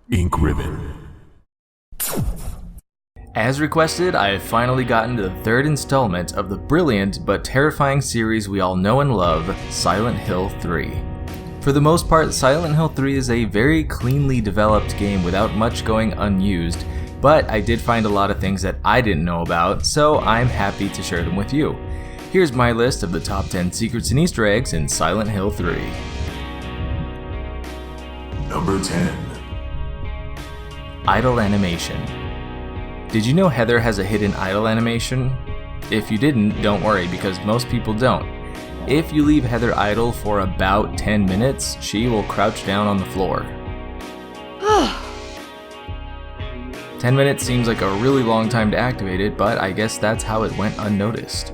Ink Ribbon. As requested, I have finally gotten to the third installment of the brilliant but terrifying series we all know and love, Silent Hill 3. For the most part, Silent Hill 3 is a very cleanly developed game without much going unused, but I did find a lot of things that I didn't know about, so I'm happy to share them with you. Here's my list of the top 10 secrets and Easter eggs in Silent Hill 3. Number 10. Idle animation. Did you know Heather has a hidden idle animation? If you didn't, don't worry, because most people don't. If you leave Heather idle for about 10 minutes, she will crouch down on the floor. 10 minutes seems like a really long time to activate it, but I guess that's how it went unnoticed.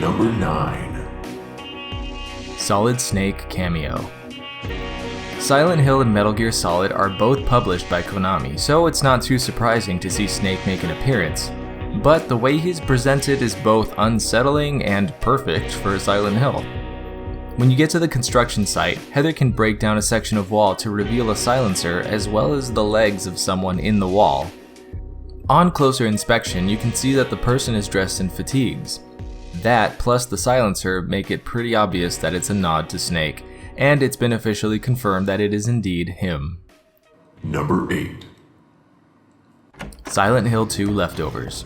Number 9. Solid Snake Cameo. Silent Hill and Metal Gear Solid are both published by Konami, so it's not too surprising to see Snake make an appearance. But the way he's presented is both unsettling and perfect for Silent Hill. When you get to the construction site, Heather can break down a section of wall to reveal a silencer as well as the legs of someone in the wall. On closer inspection, you can see that the person is dressed in fatigues. That, plus the silencer, make it pretty obvious that it's a nod to Snake, and it's been officially confirmed that it is indeed him. Number 8. Silent Hill 2 Leftovers.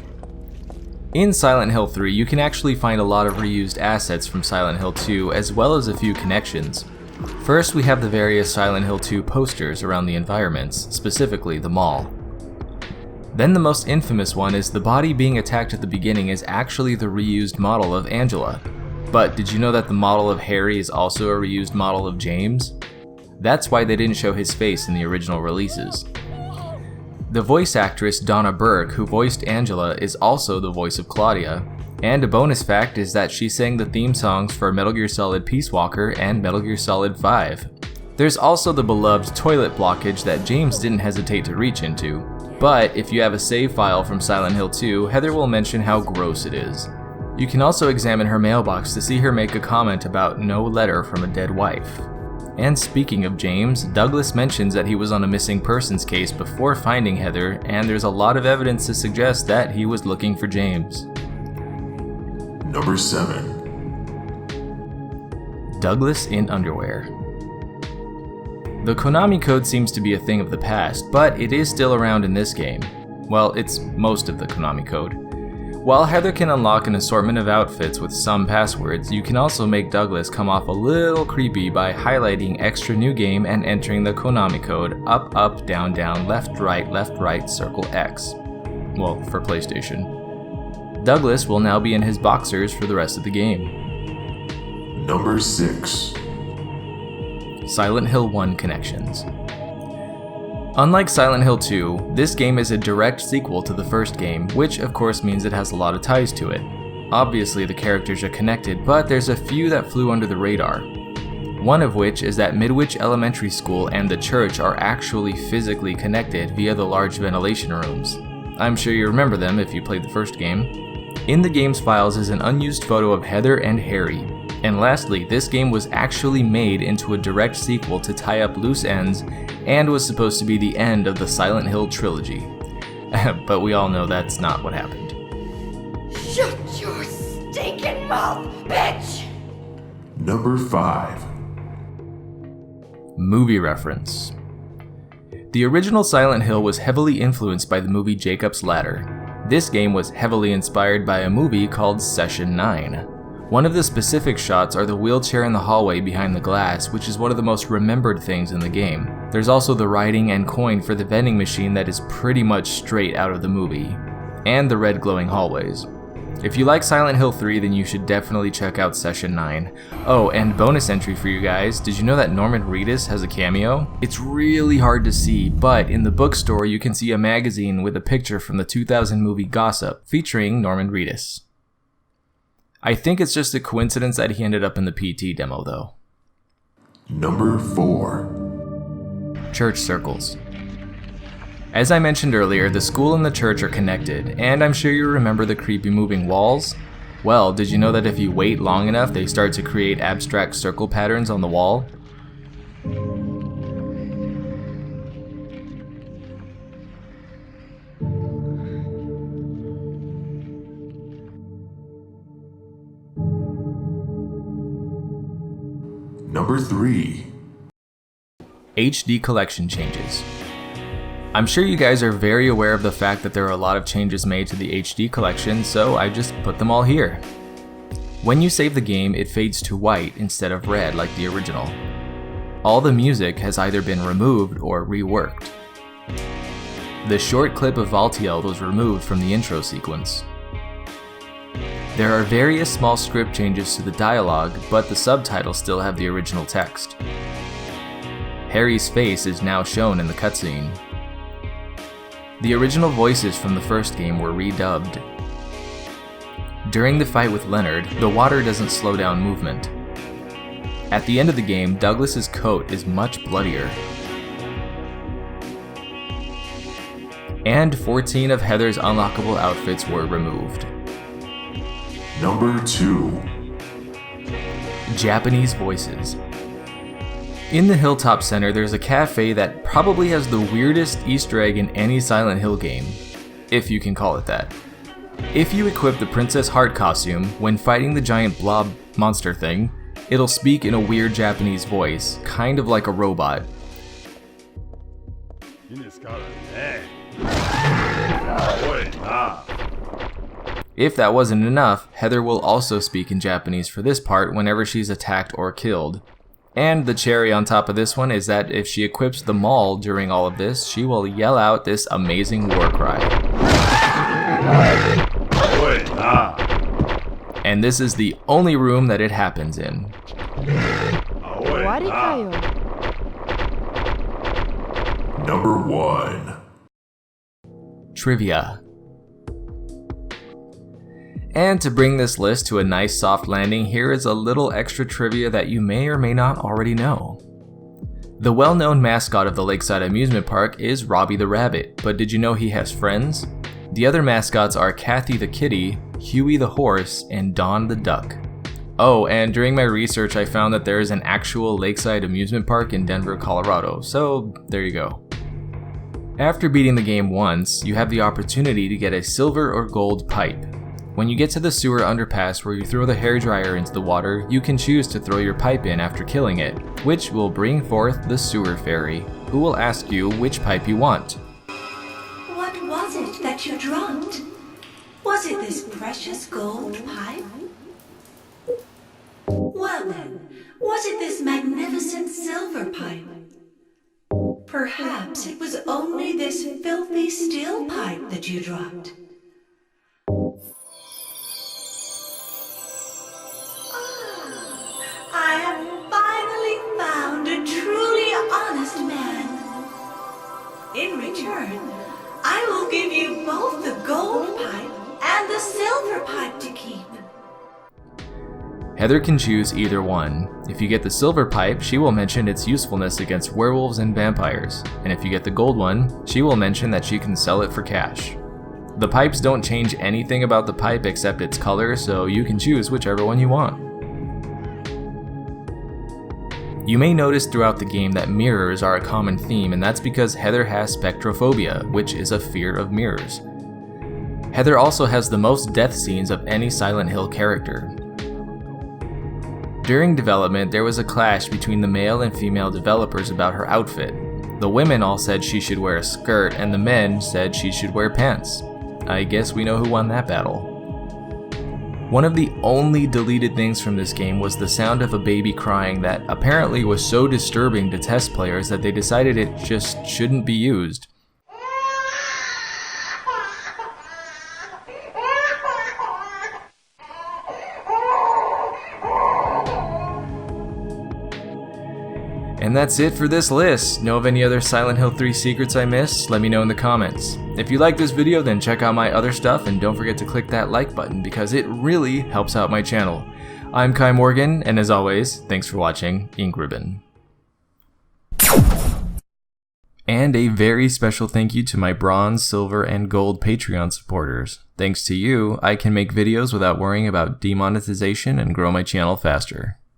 In Silent Hill 3, you can actually find a lot of reused assets from Silent Hill 2, as well as a few connections. First, we have the various Silent Hill 2 posters around the environments, specifically the mall. Then the most infamous one is the body being attacked at the beginning is actually the reused model of Angela. But did you know that the model of Harry is also a reused model of James? That's why they didn't show his face in the original releases. The voice actress Donna Burke, who voiced Angela, is also the voice of Claudia, and a bonus fact is that she sang the theme songs for Metal Gear Solid Peace Walker and Metal Gear Solid 5. There's also the beloved toilet blockage that James didn't hesitate to reach into, but if you have a save file from Silent Hill 2, Heather will mention how gross it is. You can also examine her mailbox to see her make a comment about no letter from a dead wife. And speaking of James, Douglas mentions that he was on a missing persons case before finding Heather, and there's a lot of evidence to suggest that he was looking for James. Number 7. Douglas in underwear. The Konami code seems to be a thing of the past, but it is still around in this game. Well, it's most of the Konami code. While Heather can unlock an assortment of outfits with some passwords, you can also make Douglas come off a little creepy by highlighting extra new game and entering the Konami code up, up, down, down, left, right, circle X. Well, for PlayStation. Douglas will now be in his boxers for the rest of the game. Number 6. Silent Hill 1 connections. Unlike Silent Hill 2, this game is a direct sequel to the first game, which of course means it has a lot of ties to it. Obviously the characters are connected, but there's a few that flew under the radar. One of which is that Midwich Elementary School and the church are actually physically connected via the large ventilation rooms. I'm sure you remember them if you played the first game. In the game's files is an unused photo of Heather and Harry. And lastly, this game was actually made into a direct sequel to tie up loose ends and was supposed to be the end of the Silent Hill trilogy. But we all know that's not what happened. Shut your stinking mouth, bitch! Number 5. Movie reference. The original Silent Hill was heavily influenced by the movie Jacob's Ladder. This game was heavily inspired by a movie called Session 9. One of the specific shots are the wheelchair in the hallway behind the glass, which is one of the most remembered things in the game. There's also the writing and coin for the vending machine that is pretty much straight out of the movie, and the red glowing hallways. If you like Silent Hill 3, then you should definitely check out Session 9. Oh, and bonus entry for you guys, did you know that Norman Reedus has a cameo? It's really hard to see, but in the bookstore you can see a magazine with a picture from the 2000 movie Gossip, featuring Norman Reedus. I think it's just a coincidence that he ended up in the PT demo though. Number 4. Church circles. As I mentioned earlier, the school and the church are connected, and I'm sure you remember the creepy moving walls? Well, did you know that if you wait long enough, they start to create abstract circle patterns on the wall? Number 3. HD collection changes. I'm sure you guys are very aware of the fact that there are a lot of changes made to the HD collection, so I just put them all here. When you save the game, it fades to white instead of red like the original. All the music has either been removed or reworked. The short clip of Valtiel was removed from the intro sequence. There are various small script changes to the dialogue, but the subtitles still have the original text. Harry's face is now shown in the cutscene. The original voices from the first game were redubbed. During the fight with Leonard, the water doesn't slow down movement. At the end of the game, Douglas's coat is much bloodier. And 14 of Heather's unlockable outfits were removed. Number 2. Japanese voices. In the Hilltop Center, there's a cafe that probably has the weirdest Easter egg in any Silent Hill game, if you can call it that. If you equip the Princess Heart costume, when fighting the giant blob monster thing, it'll speak in a weird Japanese voice, kind of like a robot. If that wasn't enough, Heather will also speak in Japanese for this part whenever she's attacked or killed. And the cherry on top of this one is that if she equips the maul during all of this, she will yell out this amazing war cry. And this is the only room that it happens in. Number 1. Trivia. And to bring this list to a nice soft landing, here is a little extra trivia that you may or may not already know. The well-known mascot of the Lakeside Amusement Park is Robbie the Rabbit, but did you know he has friends? The other mascots are Kathy the Kitty, Huey the Horse, and Don the Duck. Oh, and during my research I found that there is an actual Lakeside Amusement Park in Denver, Colorado, so there you go. After beating the game once, you have the opportunity to get a silver or gold pipe. When you get to the sewer underpass where you throw the hairdryer into the water, you can choose to throw your pipe in after killing it, which will bring forth the sewer fairy, who will ask you which pipe you want. What was it that you dropped? Was it this precious gold pipe? Well then, was it this magnificent silver pipe? Perhaps it was only this filthy steel pipe that you dropped. I have finally found a truly honest man. In return, I will give you both the gold pipe and the silver pipe to keep. Heather can choose either one. If you get the silver pipe, she will mention its usefulness against werewolves and vampires, and if you get the gold one, she will mention that she can sell it for cash. The pipes don't change anything about the pipe except its color, so you can choose whichever one you want. You may notice throughout the game that mirrors are a common theme, and that's because Heather has spectrophobia, which is a fear of mirrors. Heather also has the most death scenes of any Silent Hill character. During development, there was a clash between the male and female developers about her outfit. The women all said she should wear a skirt, and the men said she should wear pants. I guess we know who won that battle. One of the only deleted things from this game was the sound of a baby crying that apparently was so disturbing to test players that they decided it just shouldn't be used. And that's it for this list. Know of any other Silent Hill 3 secrets I missed? Let me know in the comments. If you like this video, then check out my other stuff and don't forget to click that like button because it really helps out my channel. I'm Kai Morgan, and as always, thanks for watching Ink Ribbon. And a very special thank you to my bronze, silver, and gold Patreon supporters. Thanks to you, I can make videos without worrying about demonetization and grow my channel faster.